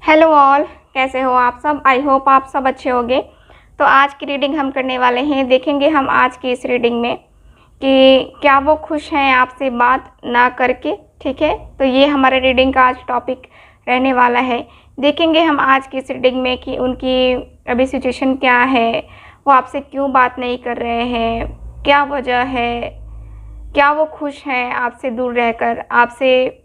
Hello all, कैसे हो आप सब। आई होप आप सब अच्छे होंगे। तो आज की रीडिंग हम करने वाले हैं। देखेंगे हम आज की इस रीडिंग में कि क्या वो खुश हैं आपसे बात ना करके। ठीक है, तो ये हमारे रीडिंग का आज टॉपिक रहने वाला है। देखेंगे हम आज की इस रीडिंग में कि उनकी अभी सिचुएशन क्या है, वो आपसे क्यों बात नहीं कर रहे हैं, क्या वजह है, क्या वो खुश हैं आपसे दूर रहकर, आपसे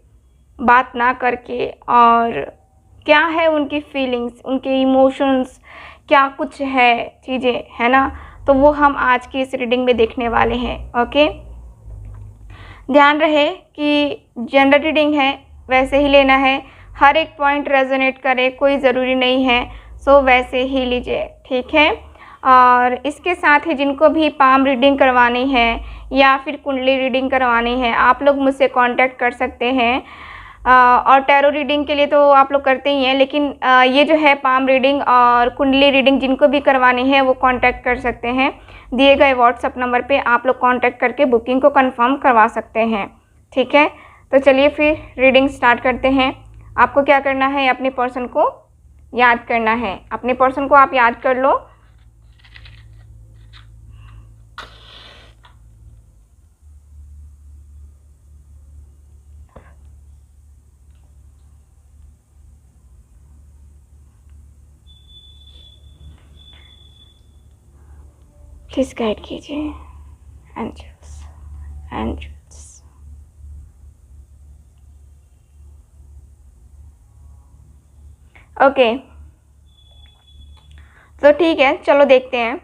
बात ना करके, और क्या है उनकी फीलिंग्स, उनके इमोशंस, क्या कुछ है चीज़ें, है ना। तो वो हम आज की इस रीडिंग में देखने वाले हैं। ओके, ध्यान रहे कि जनरल रीडिंग है, वैसे ही लेना है। हर एक पॉइंट रेजोनेट करे, कोई ज़रूरी नहीं है, सो वैसे ही लीजिए। ठीक है, और इसके साथ ही जिनको भी पाम रीडिंग करवानी है या फिर कुंडली रीडिंग करवानी है, आप लोग मुझसे कांटेक्ट कर सकते हैं। और टैरो रीडिंग के लिए तो आप लोग करते ही हैं, लेकिन ये जो है पाम रीडिंग और कुंडली रीडिंग जिनको भी करवानी है वो कांटेक्ट कर सकते हैं। दिए गए व्हाट्सएप नंबर पे आप लोग कांटेक्ट करके बुकिंग को कंफर्म करवा सकते हैं। ठीक है, तो चलिए फिर रीडिंग स्टार्ट करते हैं। आपको क्या करना है, अपने पर्सन को याद करना है। अपने पर्सन को आप याद कर लो। प्लीज गाइड कीजिए। Angels, angels. ओके, तो ठीक है, चलो देखते हैं।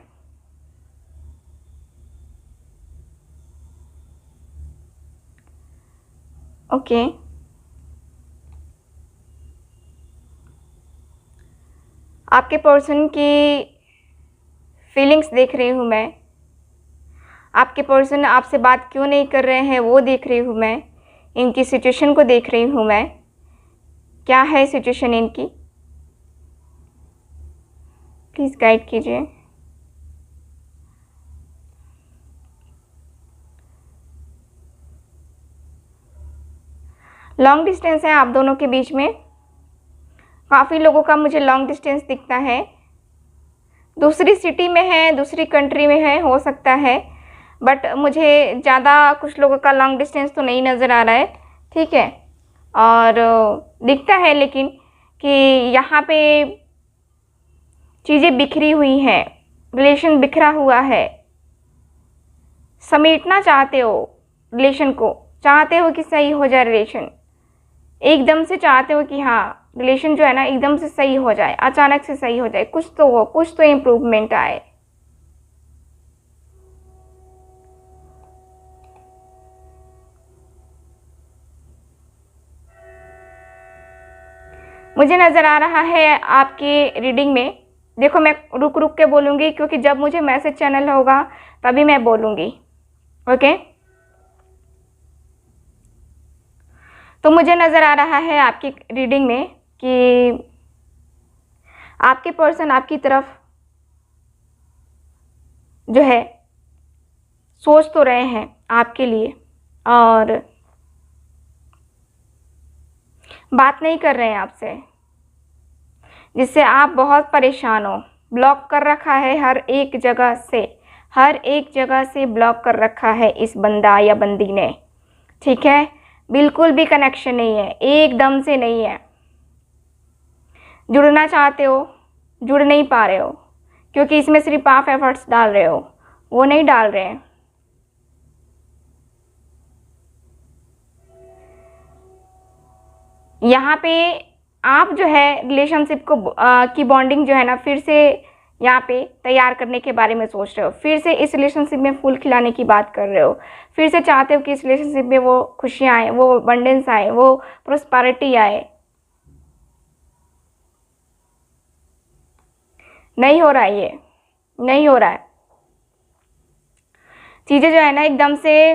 ओके, आपके पर्सन की फीलिंग्स देख रही हूँ मैं। आपके पर्सन आपसे बात क्यों नहीं कर रहे हैं वो देख रही हूँ मैं। इनकी सिचुएशन को देख रही हूँ मैं, क्या है सिचुएशन इनकी। प्लीज़ गाइड कीजिए। लॉन्ग डिस्टेंस है आप दोनों के बीच में। काफ़ी लोगों का मुझे लॉन्ग डिस्टेंस दिखता है। दूसरी सिटी में है, दूसरी कंट्री में है, हो सकता है, बट मुझे ज़्यादा कुछ लोगों का लॉन्ग डिस्टेंस तो नहीं नज़र आ रहा है। ठीक है, और दिखता है लेकिन कि यहाँ पे चीज़ें बिखरी हुई हैं, रिलेशन बिखरा हुआ है। समेटना चाहते हो रिलेशन को, चाहते हो कि सही हो जाए रिलेशन, एकदम से चाहते हो कि हाँ रिलेशन जो है ना एकदम से सही हो जाए, अचानक से सही हो जाए, कुछ तो हो, कुछ तो इम्प्रूवमेंट आए। मुझे नज़र आ रहा है आपकी रीडिंग में। देखो, मैं रुक रुक के बोलूँगी क्योंकि जब मुझे मैसेज चैनल होगा तभी मैं बोलूँगी। ओके, तो मुझे नज़र आ रहा है आपकी रीडिंग में कि आपके पर्सन आपकी तरफ जो है सोच तो रहे हैं आपके लिए, और बात नहीं कर रहे हैं आपसे, जिससे आप बहुत परेशान हो। ब्लॉक कर रखा है हर एक जगह से, हर एक जगह से ब्लॉक कर रखा है इस बंदा या बंदी ने। ठीक है, बिल्कुल भी कनेक्शन नहीं है, एकदम से नहीं है। जुड़ना चाहते हो, जुड़ नहीं पा रहे हो, क्योंकि इसमें सिर्फ आप एफर्ट्स डाल रहे हो, वो नहीं डाल रहे हैं। यहाँ पे आप जो है रिलेशनशिप को की बॉन्डिंग जो है ना फिर से यहाँ पे तैयार करने के बारे में सोच रहे हो। फिर से इस रिलेशनशिप में फूल खिलाने की बात कर रहे हो। फिर से चाहते हो कि इस रिलेशनशिप में वो खुशियाँ आए, वो अबंडेंस आए, वो प्रोस्पेरिटी आए। नहीं हो रहा है, ये नहीं हो रहा है। चीज़ें जो है ना एकदम से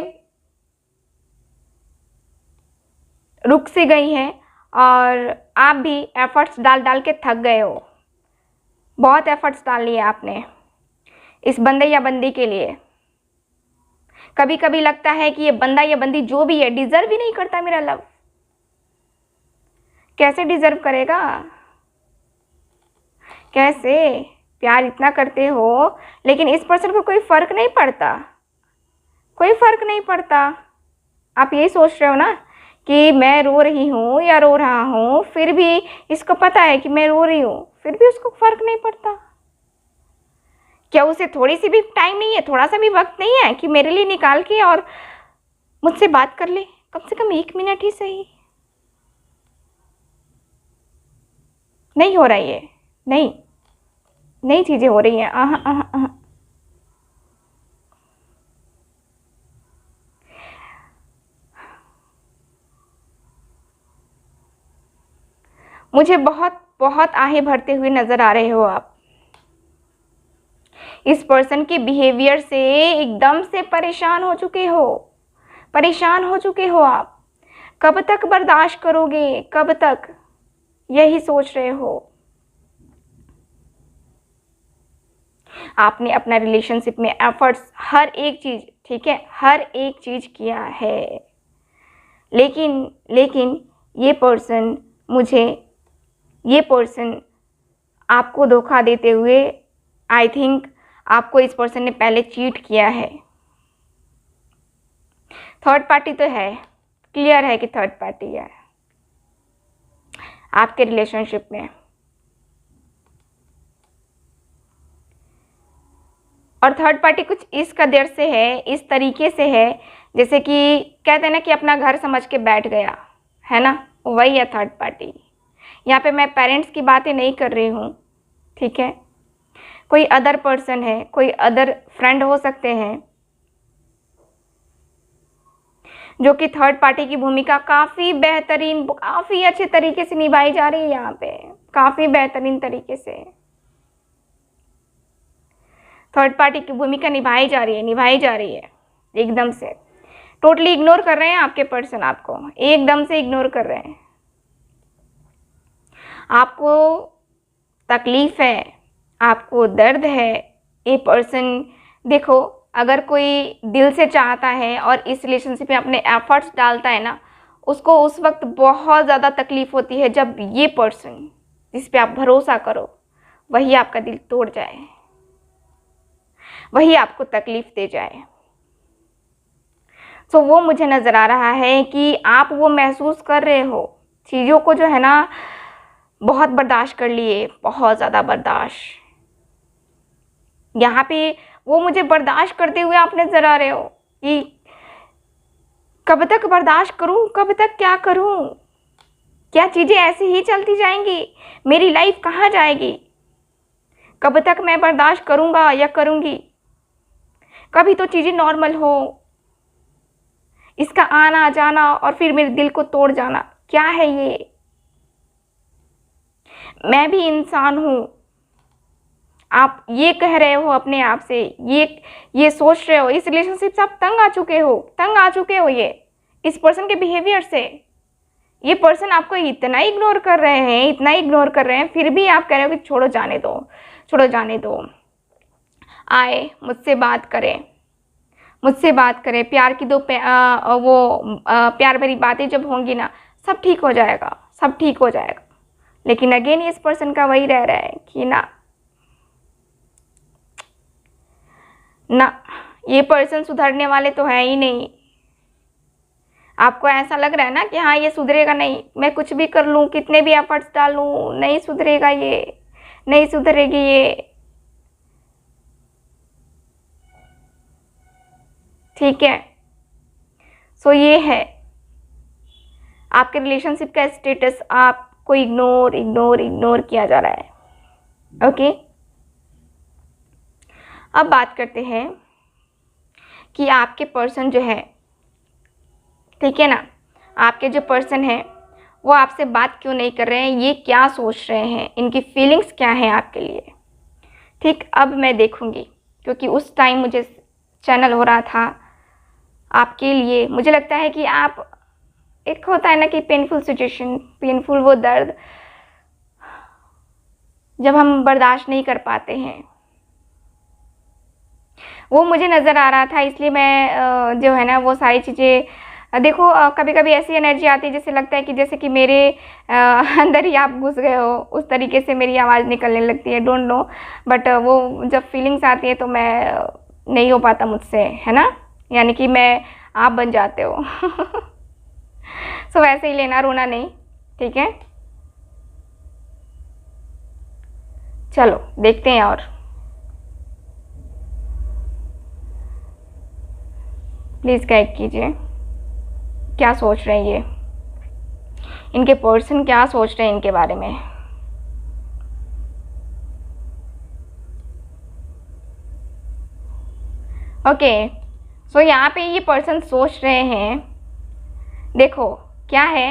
रुक सी गई हैं, और आप भी एफर्ट्स डाल डाल के थक गए हो। बहुत एफर्ट्स डाल लिए आपने इस बंदे या बंदी के लिए। कभी कभी लगता है कि ये बंदा या बंदी जो भी है डिज़र्व ही नहीं करता मेरा लव। कैसे डिज़र्व करेगा? कैसे? प्यार इतना करते हो लेकिन इस पर्सन को कोई फ़र्क नहीं पड़ता, कोई फ़र्क नहीं पड़ता। आप यही सोच रहे हो ना कि मैं रो रही हूँ या रो रहा हूँ, फिर भी इसको पता है कि मैं रो रही हूँ, फिर भी उसको फ़र्क नहीं पड़ता। क्या उसे थोड़ी सी भी टाइम नहीं है, थोड़ा सा भी वक्त नहीं है कि मेरे लिए निकाल के और मुझसे बात कर ले, कम से कम 1 मिनट ही सही? नहीं हो रहा ये, नहीं, नई चीज़ें हो रही हैं। मुझे बहुत बहुत आहें भरते हुए नज़र आ रहे हो आप। इस पर्सन के बिहेवियर से एकदम से परेशान हो चुके हो, परेशान हो चुके हो आप। कब तक बर्दाश्त करोगे, कब तक? यही सोच रहे हो। आपने अपना रिलेशनशिप में एफर्ट्स हर एक चीज़, ठीक है, हर एक चीज़ किया है, लेकिन ये पर्सन आपको धोखा देते हुए, आई थिंक आपको इस पर्सन ने पहले चीट किया है। थर्ड पार्टी तो है, क्लियर है कि थर्ड पार्टी है आपके रिलेशनशिप में। और थर्ड पार्टी कुछ इस कदर से है, इस तरीके से है, जैसे कि कहते हैं ना कि अपना घर समझ के बैठ गया है ना, वही है थर्ड पार्टी। यहाँ पे मैं पेरेंट्स की बातें नहीं कर रही हूँ, ठीक है। कोई अदर पर्सन है, कोई अदर फ्रेंड हो सकते हैं जो कि थर्ड पार्टी की भूमिका काफ़ी बेहतरीन, काफ़ी अच्छे तरीके से निभाई जा रही है यहाँ पे, काफ़ी बेहतरीन तरीके से थर्ड पार्टी की भूमिका निभाई जा रही है एकदम से। टोटली इग्नोर कर रहे हैं आपके पर्सन, आपको एकदम से इग्नोर कर रहे हैं। आपको तकलीफ़ है, आपको दर्द है। ये पर्सन देखो, अगर कोई दिल से चाहता है और इस रिलेशनशिप में अपने एफर्ट्स डालता है ना, उसको उस वक्त बहुत ज़्यादा तकलीफ़ होती है जब ये पर्सन जिस पे आप भरोसा करो वही आपका दिल तोड़ जाए, वही आपको तकलीफ़ दे जाए। तो वो मुझे नज़र आ रहा है कि आप वो महसूस कर रहे हो चीज़ों को, जो है ना, बहुत बर्दाश्त कर लिए, बहुत ज़्यादा बर्दाश्त। यहाँ पे वो मुझे बर्दाश्त करते हुए आप नज़र आ रहे हो कि कब तक बर्दाश्त करूँ, कब तक क्या करूँ, क्या चीज़ें ऐसे ही चलती जाएंगी, मेरी लाइफ कहाँ जाएगी, कब तक मैं बर्दाश्त करूँगा या करूँगी, कभी तो चीज़ें नॉर्मल हो। इसका आना जाना और फिर मेरे दिल को तोड़ जाना, क्या है ये? मैं भी इंसान हूँ। आप ये कह रहे हो अपने आप से, ये सोच रहे हो, इस रिलेशनशिप से आप तंग आ चुके हो ये इस पर्सन के बिहेवियर से। ये पर्सन आपको इतना इग्नोर कर रहे हैं, फिर भी आप कह रहे हो कि छोड़ो जाने दो, आए मुझसे बात करें, प्यार की प्यार भरी बातें जब होंगी ना, सब ठीक हो जाएगा। लेकिन अगेन इस पर्सन का वही रह रहा है कि ना, ये पर्सन सुधरने वाले तो है ही नहीं। आपको ऐसा लग रहा है ना कि हाँ ये सुधरेगा नहीं, मैं कुछ भी कर लूँ, कितने भी एफर्ट्स डाल लूँ, नहीं सुधरेगा ये, नहीं सुधरेगी ये, ठीक है। सो ये है आपके रिलेशनशिप का स्टेटस, आपको इग्नोर किया जा रहा है। ओके, अब बात करते हैं कि आपके पर्सन जो है, ठीक है ना, आपके जो पर्सन है वो आपसे बात क्यों नहीं कर रहे हैं, ये क्या सोच रहे हैं, इनकी फीलिंग्स क्या हैं आपके लिए। ठीक, अब मैं देखूंगी, क्योंकि उस टाइम मुझे चैनल हो रहा था आपके लिए। मुझे लगता है कि आप, एक होता है ना कि पेनफुल सिचुएशन, पेनफुल वो दर्द जब हम बर्दाश्त नहीं कर पाते हैं, वो मुझे नज़र आ रहा था, इसलिए मैं जो है ना वो सारी चीज़ें देखो कभी कभी ऐसी एनर्जी आती है जैसे लगता है कि जैसे कि मेरे अंदर ही आप घुस गए हो, उस तरीके से मेरी आवाज़ निकलने लगती है, डोंट नो। बट वो जब फीलिंग्स आती है तो मैं नहीं हो पाता मुझसे, है ना, यानी कि मैं आप बन जाते हो। सो वैसे ही लेना रोना नहीं, ठीक है। चलो देखते हैं और प्लीज़ गाइड कीजिए, क्या सोच रहे हैं ये, इनके पर्सन क्या सोच रहे हैं इनके बारे में। ओके सो यहाँ पे ये पर्सन सोच रहे हैं, देखो क्या है,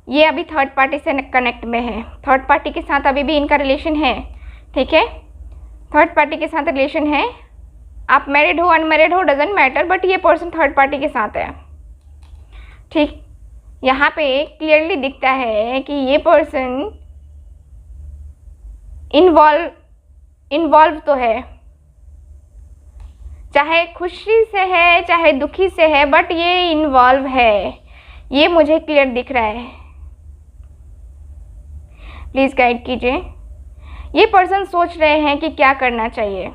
ये अभी थर्ड पार्टी से कनेक्ट में है, थर्ड पार्टी के साथ अभी भी इनका रिलेशन है, ठीक है। थर्ड पार्टी के साथ रिलेशन है, आप मैरिड हो अनमैरिड हो डजेंट मैटर, बट ये पर्सन थर्ड पार्टी के साथ है, ठीक। यहाँ पे क्लियरली दिखता है कि ये पर्सन इन्वॉल्व तो है, चाहे खुशी से है चाहे दुखी से है, बट ये इन्वॉल्व है, ये मुझे क्लियर दिख रहा है। प्लीज़ गाइड कीजिए, ये पर्सन सोच रहे हैं कि क्या करना चाहिए,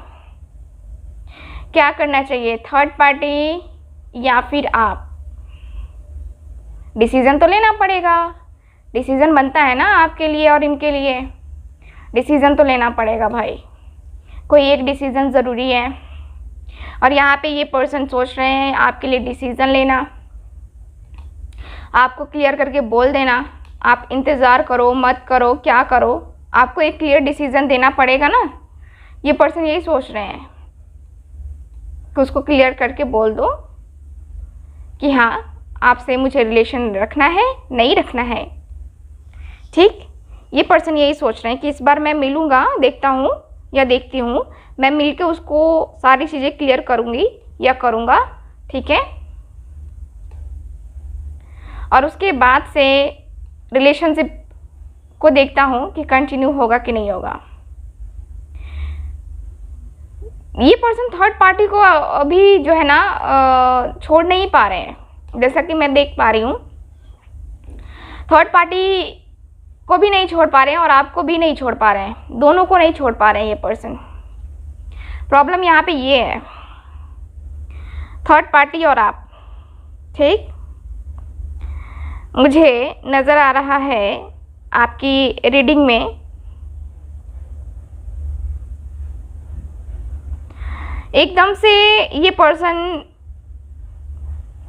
क्या करना चाहिए, थर्ड पार्टी या फिर आप। डिसीज़न तो लेना पड़ेगा, डिसीज़न बनता है ना आपके लिए और इनके लिए, डिसीज़न तो लेना पड़ेगा भाई, कोई एक डिसीज़न ज़रूरी है। और यहाँ पे ये पर्सन सोच रहे हैं आपके लिए डिसीज़न लेना, आपको क्लियर करके बोल देना, आप इंतज़ार करो मत करो क्या करो, आपको एक क्लियर डिसीज़न देना पड़ेगा ना। ये पर्सन यही सोच रहे हैं कि उसको क्लियर करके बोल दो कि हाँ आपसे मुझे रिलेशन रखना है नहीं रखना है, ठीक। ये पर्सन यही सोच रहे हैं कि इस बार मैं मिलूँगा, देखता हूँ या देखती हूँ, मैं मिल के उसको सारी चीज़ें क्लियर करूँगी या करूँगा, ठीक है। और उसके बाद से रिलेशनशिप को देखता हूँ कि कंटिन्यू होगा कि नहीं होगा। ये पर्सन थर्ड पार्टी को अभी जो है ना छोड़ नहीं पा रहे हैं, जैसा कि मैं देख पा रही हूँ, थर्ड पार्टी को भी नहीं छोड़ पा रहे हैं और आपको भी नहीं छोड़ पा रहे हैं, दोनों को नहीं छोड़ पा रहे हैं ये पर्सन। प्रॉब्लम यहाँ पे ये है, थर्ड पार्टी और आप, ठीक। मुझे नज़र आ रहा है आपकी रीडिंग में एकदम से ये पर्सन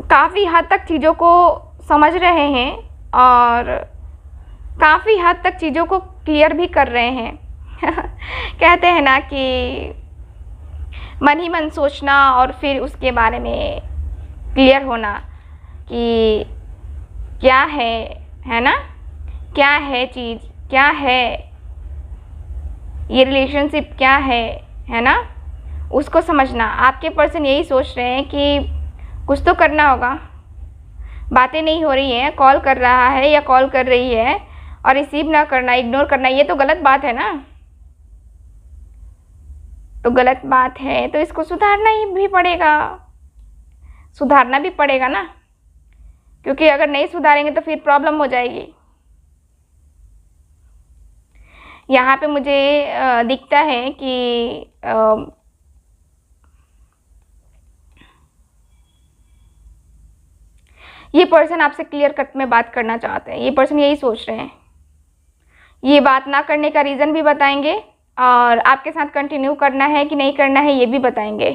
काफ़ी हद तक चीज़ों को समझ रहे हैं और काफ़ी हद तक चीज़ों को क्लियर भी कर रहे हैं। कहते हैं ना कि मन ही मन सोचना और फिर उसके बारे में क्लियर होना कि क्या है ना, क्या है चीज़, क्या है ये रिलेशनशिप, क्या है ना, उसको समझना। आपके पर्सन यही सोच रहे हैं कि कुछ तो करना होगा, बातें नहीं हो रही हैं, कॉल कर रहा है या कॉल कर रही है और रिसीव ना करना, इग्नोर करना, ये तो गलत बात है ना, तो गलत बात है तो इसको सुधारना ही भी पड़ेगा, सुधारना भी पड़ेगा ना, क्योंकि अगर नहीं सुधारेंगे तो फिर प्रॉब्लम हो जाएगी। यहाँ पे मुझे दिखता है कि ये पर्सन आपसे क्लियर कट में बात करना चाहते हैं, ये पर्सन यही सोच रहे हैं। ये बात ना करने का रीज़न भी बताएंगे और आपके साथ कंटिन्यू करना है कि नहीं करना है ये भी बताएंगे,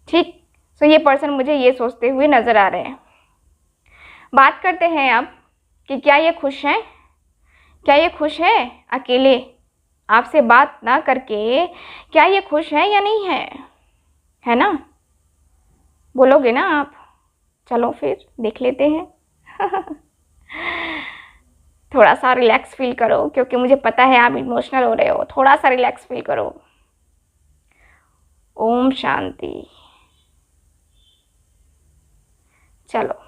ठीक। सो ये पर्सन मुझे ये सोचते हुए नज़र आ रहे हैं। बात करते हैं अब कि क्या ये खुश हैं, क्या ये खुश है अकेले आपसे बात ना करके, क्या ये खुश है या नहीं है ना, बोलोगे ना आप। चलो फिर देख लेते हैं। थोड़ा सा रिलैक्स फील करो, क्योंकि मुझे पता है आप इमोशनल हो रहे हो, थोड़ा सा रिलैक्स फील करो। ओम शांति। चलो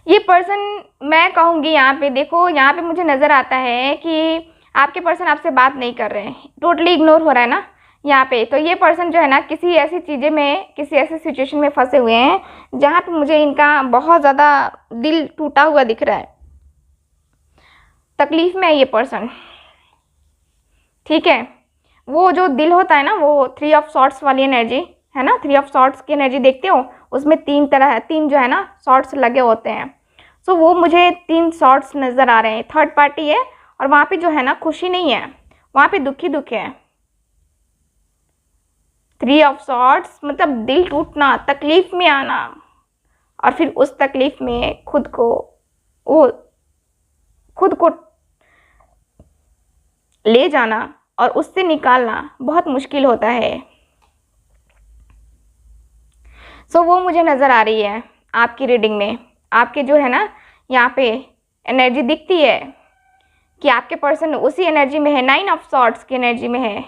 ये पर्सन, मैं कहूँगी यहाँ पे देखो, यहाँ पे मुझे नज़र आता है कि आपके पर्सन आपसे बात नहीं कर रहे हैं, टोटली इग्नोर हो रहा है ना यहाँ पे। तो ये पर्सन जो है ना किसी ऐसी चीज़ें में, किसी ऐसी सिचुएशन में फंसे हुए हैं जहाँ पे मुझे इनका बहुत ज़्यादा दिल टूटा हुआ दिख रहा है, तकलीफ़ में है ये पर्सन, ठीक है। वो जो दिल होता है ना, वो 3 ऑफ सॉर्ड्स वाली एनर्जी है ना, 3 ऑफ सॉर्ड्स की एनर्जी देखते हो, उसमें 3 तरह है, 3 जो है ना सॉर्ड्स लगे होते हैं। सो वो मुझे 3 सॉर्ड्स नज़र आ रहे हैं। थर्ड पार्टी है और वहाँ पे जो है ना खुशी नहीं है, वहाँ पे दुखी दुख है। 3 ऑफ सॉर्ड्स मतलब दिल टूटना, तकलीफ़ में आना, और फिर उस तकलीफ़ में खुद को ले जाना और उससे निकालना बहुत मुश्किल होता है। सो वो मुझे नज़र आ रही है आपकी रीडिंग में। आपके जो है ना यहाँ पे एनर्जी दिखती है कि आपके पर्सन उसी एनर्जी में है, 9 ऑफ सॉर्ड्स की एनर्जी में है,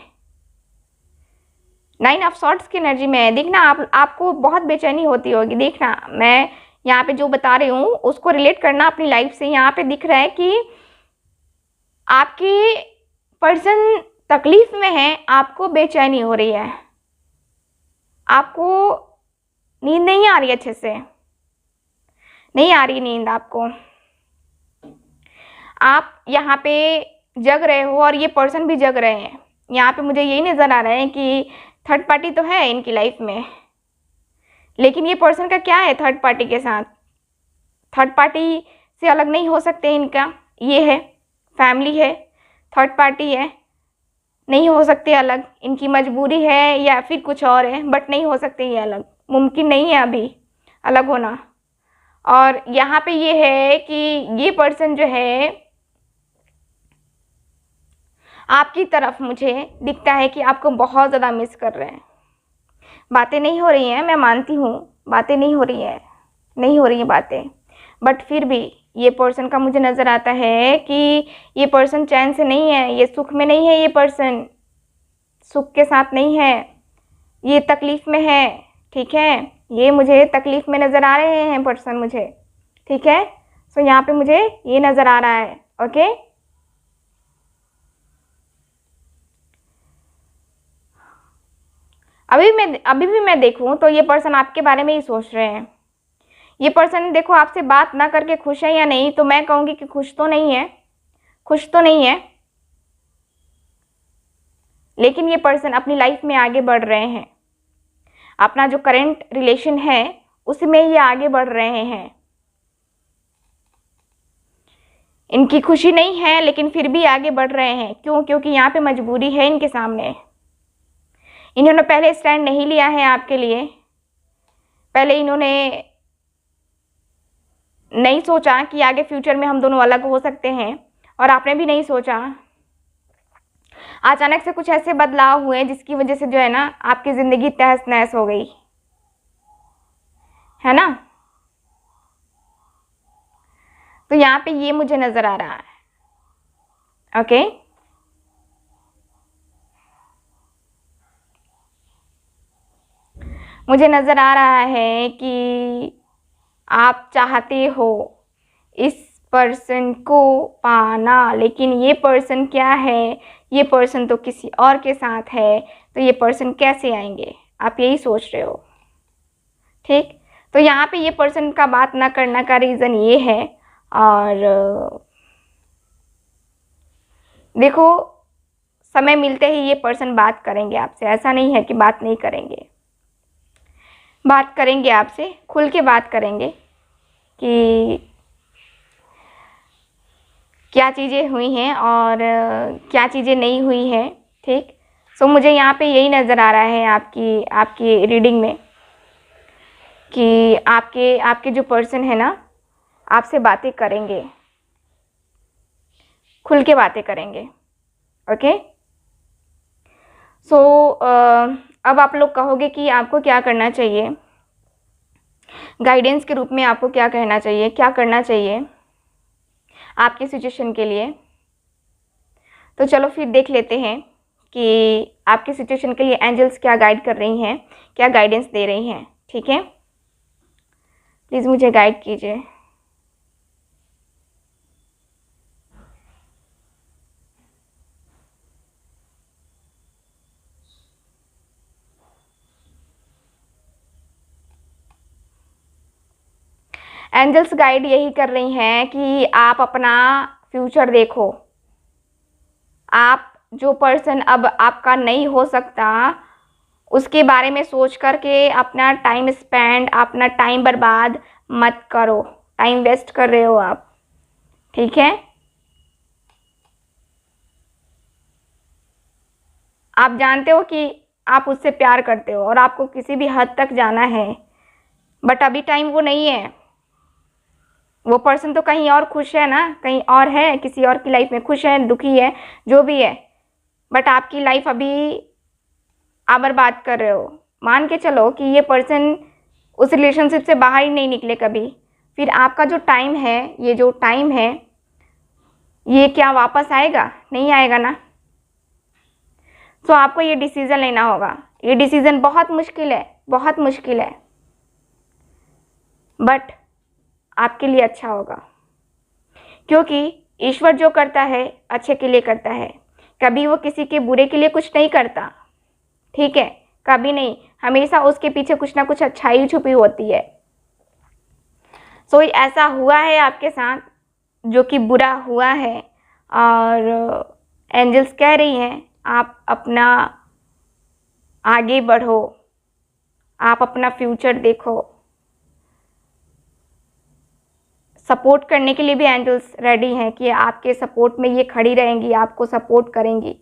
9 ऑफ सॉर्ड्स की एनर्जी में है। देखना आपको बहुत बेचैनी होती होगी। देखना मैं यहाँ पे जो बता रही हूँ उसको रिलेट करना अपनी लाइफ से। यहाँ पे दिख रहा है कि आपकी पर्सन तकलीफ में है, आपको बेचैनी हो रही है, आपको नींद नहीं आ रही, अच्छे से नहीं आ रही नींद आपको। आप यहाँ पे जग रहे हो और ये पर्सन भी जग रहे हैं। यहाँ पे मुझे यही नज़र आ रहा है कि थर्ड पार्टी तो है इनकी लाइफ में, लेकिन ये पर्सन का क्या है थर्ड पार्टी के साथ, थर्ड पार्टी से अलग नहीं हो सकते इनका। ये है फैमिली है, थर्ड पार्टी है, नहीं हो सकते अलग। इनकी मजबूरी है या फिर कुछ और है, बट नहीं हो सकते ये अलग, मुमकिन नहीं है अभी अलग होना। और यहाँ पे ये है कि ये पर्सन जो है आपकी तरफ मुझे दिखता है कि आपको बहुत ज़्यादा मिस कर रहे हैं। बातें नहीं हो रही हैं, मैं मानती हूँ बातें नहीं हो रही हैं, नहीं हो रही हैं बातें, बट फिर भी ये पर्सन का मुझे नज़र आता है कि ये पर्सन चैन से नहीं है, ये सुख में नहीं है, ये पर्सन सुख के साथ नहीं है, ये तकलीफ़ में है, ठीक है। ये मुझे तकलीफ़ में नज़र आ रहे हैं पर्सन मुझे, ठीक है। सो यहाँ पे मुझे ये नज़र आ रहा है, ओके। अभी भी मैं देखूँ तो ये पर्सन आपके बारे में ही सोच रहे हैं। ये पर्सन देखो आपसे बात ना करके खुश है या नहीं, तो मैं कहूँगी कि खुश तो नहीं है, खुश तो नहीं है, लेकिन ये पर्सन अपनी लाइफ में आगे बढ़ रहे हैं। अपना जो करंट रिलेशन है उसमें ये आगे बढ़ रहे हैं। इनकी खुशी नहीं है लेकिन फिर भी आगे बढ़ रहे हैं। क्यों? क्योंकि यहाँ पे मजबूरी है इनके सामने। इन्होंने पहले स्टैंड नहीं लिया है आपके लिए, पहले इन्होंने नहीं सोचा कि आगे फ्यूचर में हम दोनों अलग हो सकते हैं, और आपने भी नहीं सोचा। अचानक से कुछ ऐसे बदलाव हुए जिसकी वजह से जो है ना आपकी ज़िंदगी तहस नहस हो गई, है ना। तो यहाँ पे ये मुझे नज़र आ रहा है, ओके। मुझे नज़र आ रहा है कि आप चाहते हो इस पर्सन को पाना, लेकिन ये पर्सन क्या है, ये पर्सन तो किसी और के साथ है, तो ये पर्सन कैसे आएंगे, आप यही सोच रहे हो, ठीक। तो यहाँ पे ये पर्सन का बात ना करने का रीज़न ये है। और देखो समय मिलते ही ये पर्सन बात करेंगे आपसे, ऐसा नहीं है कि बात नहीं करेंगे, बात करेंगे आपसे, खुल के बात करेंगे कि क्या चीज़ें हुई हैं और क्या चीज़ें नहीं हुई हैं, ठीक। सो मुझे यहाँ पे यही नज़र आ रहा है आपकी रीडिंग में कि आपके जो पर्सन है ना आपसे बातें करेंगे, खुल के बातें करेंगे, ओके। सो अब आप लोग कहोगे कि आपको क्या करना चाहिए, गाइडेंस के रूप में आपको क्या कहना चाहिए, क्या करना चाहिए आपकी सिचुएशन के लिए। तो चलो फिर देख लेते हैं कि आपकी सिचुएशन के लिए एंजल्स क्या गाइड कर रही हैं, क्या गाइडेंस दे रही हैं, ठीक है। प्लीज़ मुझे गाइड कीजिए। एंजल्स गाइड यही कर रही हैं कि आप अपना फ्यूचर देखो। आप जो पर्सन अब आपका नहीं हो सकता उसके बारे में सोच करके अपना टाइम स्पेंड, अपना टाइम बर्बाद मत करो। टाइम वेस्ट कर रहे हो आप, ठीक है। आप जानते हो कि आप उससे प्यार करते हो और आपको किसी भी हद तक जाना है, बट अभी टाइम वो नहीं है। वो पर्सन तो कहीं और खुश है ना, कहीं और है, किसी और की लाइफ में खुश है, दुखी है, जो भी है, बट आपकी लाइफ अभी आप बर्बाद कर रहे हो। मान के चलो कि ये पर्सन उस रिलेशनशिप से बाहर ही नहीं निकले कभी, फिर आपका जो टाइम है, ये जो टाइम है, ये क्या वापस आएगा? नहीं आएगा ना। तो आपको ये डिसीज़न लेना होगा। ये डिसीज़न बहुत मुश्किल है, बहुत मुश्किल है, बट आपके लिए अच्छा होगा, क्योंकि ईश्वर जो करता है अच्छे के लिए करता है। कभी वो किसी के बुरे के लिए कुछ नहीं करता, ठीक है, कभी नहीं। हमेशा उसके पीछे कुछ ना कुछ अच्छाई छुपी होती है। सो ऐसा हुआ है आपके साथ जो कि बुरा हुआ है, और एंजल्स कह रही हैं आप अपना आगे बढ़ो, आप अपना फ्यूचर देखो। सपोर्ट करने के लिए भी एंजल्स रेडी हैं कि आपके सपोर्ट में ये खड़ी रहेंगी, आपको सपोर्ट करेंगी,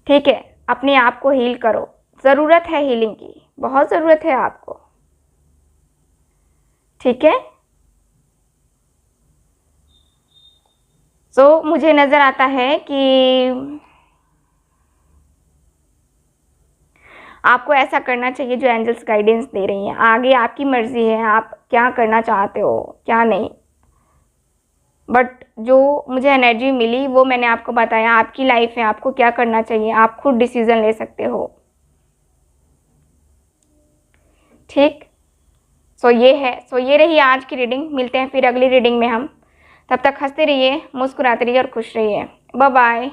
ठीक है। अपने आप को हील करो, ज़रूरत है हीलिंग की, बहुत ज़रूरत है आपको, ठीक है। सो मुझे नज़र आता है कि आपको ऐसा करना चाहिए जो एंजल्स गाइडेंस दे रही हैं। आगे आपकी मर्ज़ी है, आप क्या करना चाहते हो क्या नहीं, बट जो मुझे एनर्जी मिली वो मैंने आपको बताया। आपकी लाइफ है, आपको क्या करना चाहिए, आप खुद डिसीज़न ले सकते हो, ठीक। सो ये है, सो ये रही आज की रीडिंग। मिलते हैं फिर अगली रीडिंग में हम। तब तक हंसते रहिए, मुस्कुराते रहिए और खुश रहिए। Bye bye.